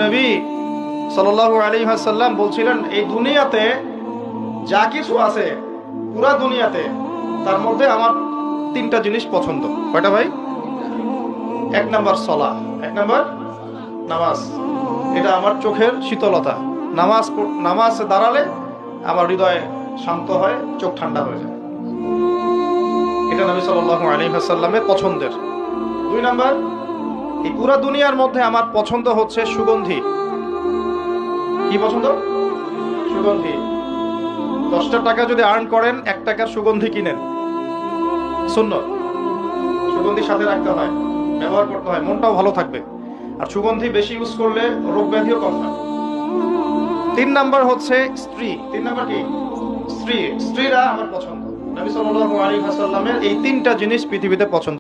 নবী সাল্লাল্লাহু আলাইহি ওয়াসাল্লাম বলছিলেন, এই দুনিয়াতে যা কিছু আছে, পুরা দুনিয়াতে, তার মধ্যে আমার তিনটা জিনিস পছন্দ। কয়টা ভাই? এক নাম্বার সালাহ, এক নাম্বার নামাজ। এটা আমার চোখের শীতলতা। নামাজ দাঁড়ালে আমার হৃদয় শান্ত হয়, চোখ ঠান্ডা হয়ে যায়। এটা নবী সাল্লাল্লাহু আলাইহি ওয়াসাল্লামের পছন্দের। দুই নাম্বার, এই পুরা দুনিয়ার মধ্যে আমার পছন্দ হচ্ছে সুগন্ধি। কি পছন্দ? সুগন্ধি। 10টা টাকা যদি আর্ন করেন, 1 টাকার সুগন্ধি কিনেন, সুন্নাত। সুগন্ধি সাথে রাখতে হয়, ব্যবহার করতে হয়, মনটাও ভালো থাকবে। আর সুগন্ধি বেশি ইউজ করলে রোগ ব্যাধিও কম হয়। 3 নাম্বার হচ্ছে স্ত্রী। 3 নাম্বার কি? স্ত্রী। স্ত্রীরা আমার পছন্দ। নবী সাল্লাল্লাহু আলাইহি ওয়াসাল্লামের এই 3টা জিনিস পৃথিবীতে পছন্দ।